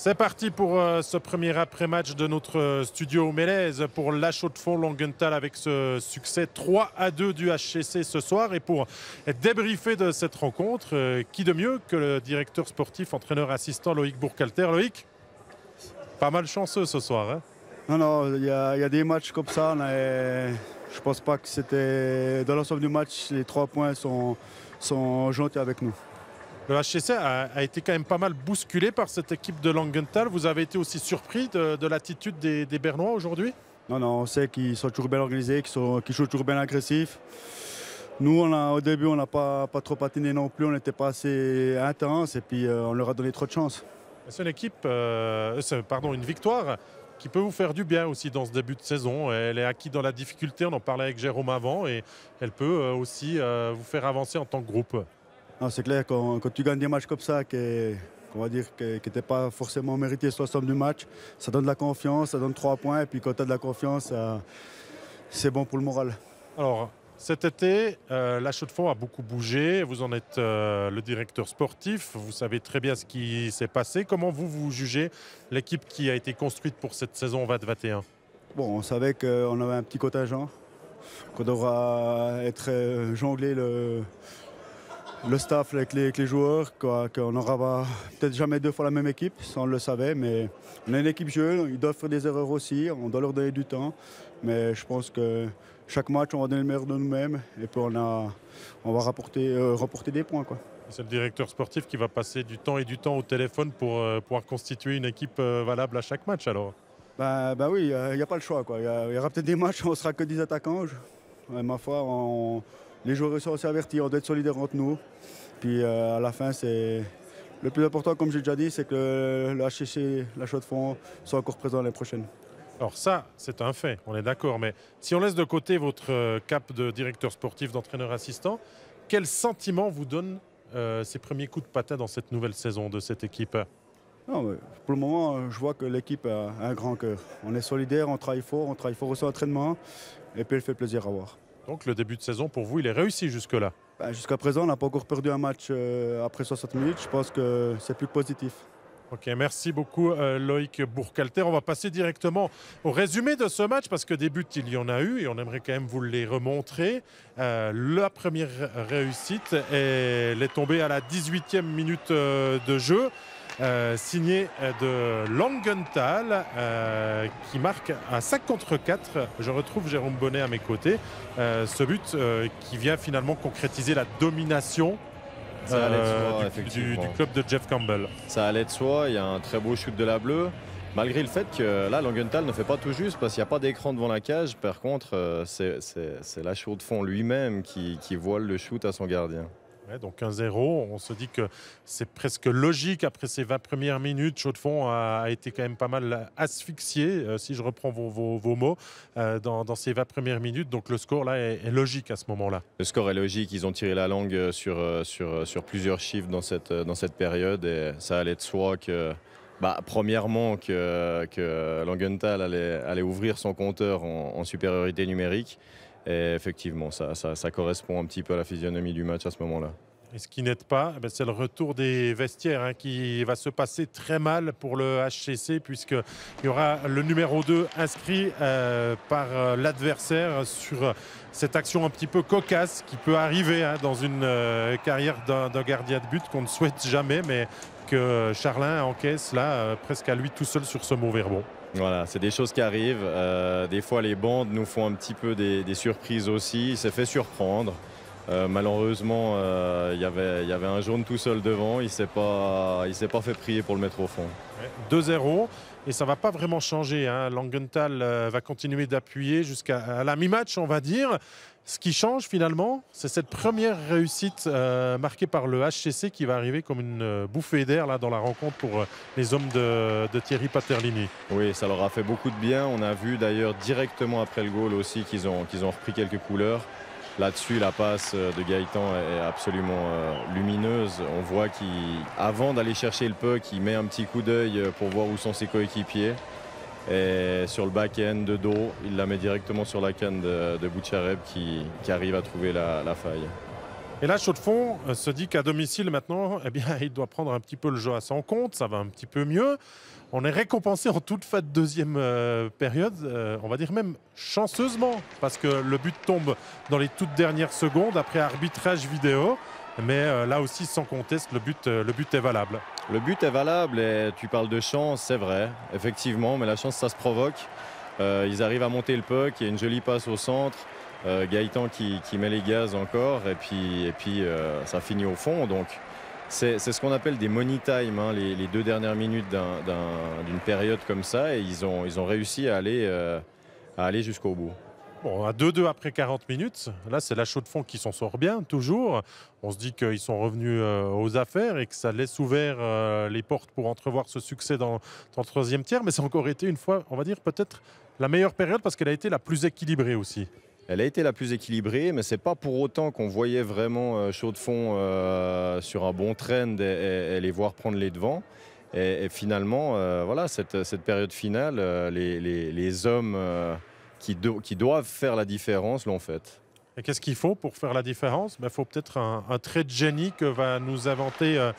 C'est parti pour ce premier après-match de notre studio Mélèze pour La Chaux-de-Fonds Langenthal avec ce succès 3-2 du HCC ce soir. Et pour débriefer de cette rencontre, qui de mieux que le directeur sportif, entraîneur assistant Loïc Bourcalter. Loïc, pas mal chanceux ce soir. Hein? Non, il y a des matchs comme ça. Je pense pas que c'était dans l'ensemble du match, les 3 points sont gentils avec nous. Le HCC a été quand même pas mal bousculé par cette équipe de Langenthal. Vous avez été aussi surpris de l'attitude des Bernois aujourd'hui? Non, on sait qu'ils sont toujours bien organisés, qu'ils jouent toujours bien agressifs. Nous, au début, on n'a pas trop patiné non plus. On n'était pas assez intense et puis on leur a donné trop de chance. C'est une équipe, une victoire qui peut vous faire du bien aussi dans ce début de saison. Elle est acquise dans la difficulté, on en parlait avec Jérôme avant, et elle peut aussi vous faire avancer en tant que groupe. C'est clair, quand tu gagnes des matchs comme ça, qui n'étaient pas forcément mérités sur l'ensemble du match, ça donne de la confiance, ça donne 3 points, et puis quand tu as de la confiance, c'est bon pour le moral. Alors, cet été, La Chaux-de-Fonds a beaucoup bougé. Vous en êtes le directeur sportif. Vous savez très bien ce qui s'est passé. Comment vous jugez l'équipe qui a été construite pour cette saison 2021? Bon, on savait qu'on avait un petit contingent, qu'on devra être jonglé le staff avec les joueurs, qu'on n'aura peut-être jamais 2 fois la même équipe, ça on le savait, mais on a une équipe jeune, ils doivent faire des erreurs aussi, on doit leur donner du temps, mais je pense que chaque match on va donner le meilleur de nous-mêmes et puis on va remporter des points, quoi. C'est le directeur sportif qui va passer du temps au téléphone pour pouvoir constituer une équipe valable à chaque match alors? Ben oui, il n'y a pas le choix, quoi. Il y aura peut-être des matchs où on ne sera que 10 attaquants. Ma foi, les joueurs sont aussi avertis, on doit être solidaires entre nous. Puis à la fin, c'est le plus important, comme j'ai déjà dit, c'est que le HCC, La Chaux-de-Fonds soit encore présent l'année prochaine. Alors ça, c'est un fait, on est d'accord. Mais si on laisse de côté votre cap de directeur sportif, d'entraîneur assistant, quel sentiment vous donne ces premiers coups de patin dans cette nouvelle saison de cette équipe? Non, pour le moment, je vois que l'équipe a un grand cœur. On est solidaire, on travaille fort aussi l'entraînement, et puis elle fait plaisir à voir. Donc le début de saison, pour vous, il est réussi jusque-là? Jusqu'à présent, on n'a pas encore perdu un match après 60 minutes. Je pense que c'est plus positif. Ok, merci beaucoup Loïc Bourcalter. On va passer directement au résumé de ce match parce que des buts, il y en a eu et on aimerait quand même vous les remontrer. La première réussite, elle est tombée à la 18e minute de jeu. Signé de Langenthal qui marque à 5 contre 4. Je retrouve Jérôme Bonnet à mes côtés. Ce but qui vient finalement concrétiser la domination du club de Jeff Campbell. Ça allait de soi, il y a un très beau shoot de la bleue. Malgré le fait que là, Langenthal ne fait pas tout juste parce qu'il n'y a pas d'écran devant la cage. Par contre, c'est La Chaux-de-Fonds lui-même qui voile le shoot à son gardien. Ouais, donc 1-0, on se dit que c'est presque logique après ces 20 premières minutes. Chaux-de-Fonds a été quand même pas mal asphyxié, si je reprends vos mots, dans ces 20 premières minutes. Donc le score là est logique à ce moment-là. Le score est logique, ils ont tiré la langue sur plusieurs chiffres dans cette période et ça allait de soi que... premièrement que Langenthal allait ouvrir son compteur en supériorité numérique. Et effectivement, ça correspond un petit peu à la physionomie du match à ce moment-là. Et ce qui n'aide pas, c'est le retour des vestiaires qui va se passer très mal pour le HCC puisqu'il y aura le numéro 2 inscrit par l'adversaire sur cette action un petit peu cocasse qui peut arriver dans une carrière d'un gardien de but qu'on ne souhaite jamais, mais que Charlin encaisse là presque à lui tout seul sur ce mauvais rebond. Voilà, c'est des choses qui arrivent. Des fois, les bandes nous font un petit peu des surprises aussi. Il s'est fait surprendre. Malheureusement, il y avait un jaune tout seul devant. Il s'est pas fait prier pour le mettre au fond. 2-0 et ça ne va pas vraiment changer. Langenthal va continuer d'appuyer jusqu'à la mi-match, on va dire. Ce qui change finalement, c'est cette première réussite marquée par le HCC qui va arriver comme une bouffée d'air là, dans la rencontre pour les hommes de Thierry Paterlini. Oui, ça leur a fait beaucoup de bien. On a vu d'ailleurs directement après le goal aussi qu'ils ont repris quelques couleurs. Là-dessus, la passe de Gaëtan est absolument lumineuse. On voit qu'avant d'aller chercher le puck, il met un petit coup d'œil pour voir où sont ses coéquipiers. Et sur le back-end de dos, il la met directement sur la canne de Bouchareb qui arrive à trouver la faille. Et là, Chaux-de-Fonds se dit qu'à domicile maintenant, eh bien, il doit prendre un petit peu le jeu à son compte, ça va un petit peu mieux. On est récompensé en toute fin de deuxième période, on va dire même chanceusement, parce que le but tombe dans les toutes dernières secondes après arbitrage vidéo. Mais là aussi, sans conteste, le but est valable. Le but est valable et tu parles de chance, c'est vrai, effectivement, mais la chance, ça se provoque. Ils arrivent à monter le puck, il y a une jolie passe au centre. Gaëtan qui met les gaz encore et puis ça finit au fond. Donc c'est ce qu'on appelle des money time, hein, les 2 dernières minutes d'une période comme ça, et ils ont réussi à aller jusqu'au bout. Bon, à 2-2 après 40 minutes, là c'est la Chaux-de-Fonds qui s'en sort bien, toujours. On se dit qu'ils sont revenus aux affaires et que ça laisse ouvert les portes pour entrevoir ce succès dans le troisième tiers. Mais ça a encore été une fois, on va dire, peut-être la meilleure période parce qu'elle a été la plus équilibrée aussi. Elle a été la plus équilibrée, mais ce n'est pas pour autant qu'on voyait vraiment Chaux-de-Fonds sur un bon trend et les voir prendre les devants. Et finalement, voilà, cette période finale, les hommes qui doivent faire la différence l'ont faite. Et qu'est-ce qu'il faut pour faire la différence? Il faut peut-être un trait de génie que va nous inventer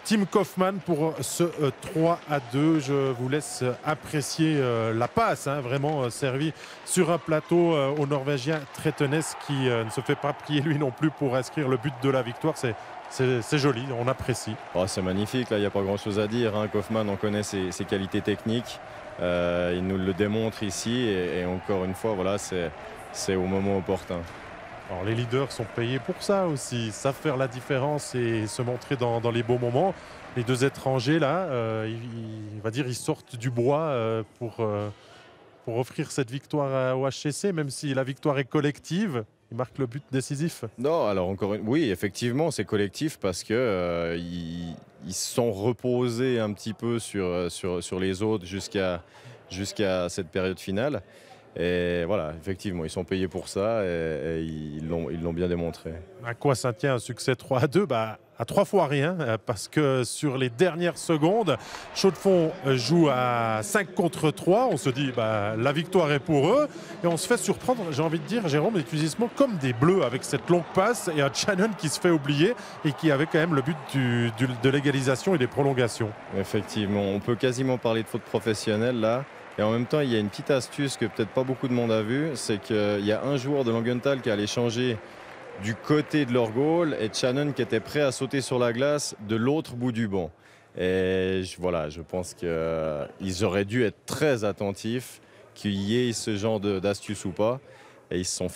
Tim Kaufmann pour ce 3-2. Je vous laisse apprécier la passe, hein, vraiment servie sur un plateau au Norvégien Tretenes qui ne se fait pas prier lui non plus pour inscrire le but de la victoire. C'est joli, on apprécie. Oh, c'est magnifique, là il n'y a pas grand-chose à dire, hein. Kaufmann, on connaît ses qualités techniques. Il nous le démontre ici et encore une fois, voilà, c'est au moment opportun. Alors, les leaders sont payés pour ça aussi, ils savent faire la différence et se montrer dans les beaux moments. Les 2 étrangers là, ils sortent du bois pour offrir cette victoire au HCC, même si la victoire est collective. Ils marquent le but décisif. Non, alors oui, effectivement, c'est collectif parce que ils se sont reposés un petit peu sur les autres jusqu'à cette période finale. Et voilà, effectivement, ils sont payés pour ça et ils l'ont bien démontré. À quoi ça tient un succès 3-2? À 3 fois rien, parce que sur les dernières secondes, Chaux-de-Fonds joue à 5 contre 3. On se dit, la victoire est pour eux. Et on se fait surprendre, j'ai envie de dire, Jérôme, exclusivement comme des Bleus avec cette longue passe et un Shannon qui se fait oublier et qui avait quand même le but de l'égalisation et des prolongations. Effectivement, on peut quasiment parler de faute professionnelle là. Et en même temps, il y a une petite astuce que peut-être pas beaucoup de monde a vue, c'est qu'il y a un joueur de Langenthal qui allait changer du côté de leur goal et Shannon qui était prêt à sauter sur la glace de l'autre bout du banc. Et voilà, je pense qu'ils auraient dû être très attentifs qu'il y ait ce genre d'astuce ou pas. Et ils se sont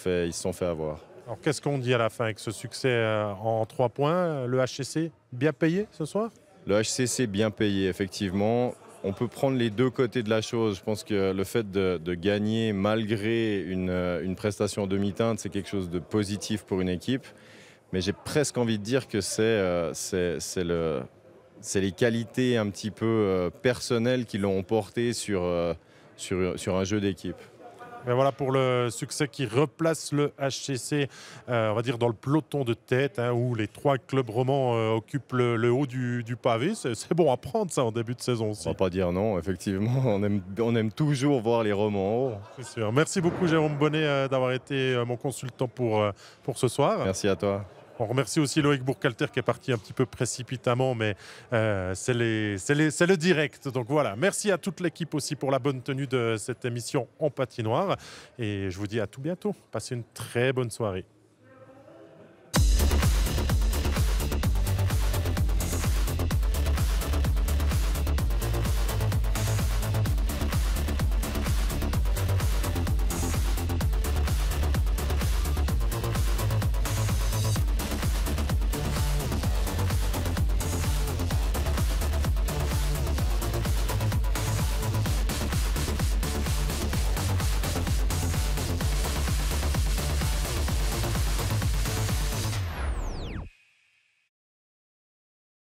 fait avoir. Alors qu'est-ce qu'on dit à la fin avec ce succès en 3 points? Le HCC bien payé ce soir? Le HCC bien payé, effectivement. On peut prendre les 2 côtés de la chose. Je pense que le fait de gagner malgré une prestation en demi-teinte, c'est quelque chose de positif pour une équipe. Mais j'ai presque envie de dire que c'est les qualités un petit peu personnelles qui l'ont emporté sur un jeu d'équipe. Mais voilà pour le succès qui replace le HCC, on va dire dans le peloton de tête, hein, où les 3 clubs romans occupent le haut du pavé. C'est bon à prendre ça en début de saison aussi. On va pas dire non, effectivement, on aime toujours voir les romans en haut. C'est sûr. Merci beaucoup Jérôme Bonnet d'avoir été mon consultant pour ce soir. Merci à toi. On remercie aussi Loïc Burkhalter qui est parti un petit peu précipitamment, mais c'est le direct. Donc voilà, merci à toute l'équipe aussi pour la bonne tenue de cette émission en patinoire. Et je vous dis à tout bientôt. Passez une très bonne soirée.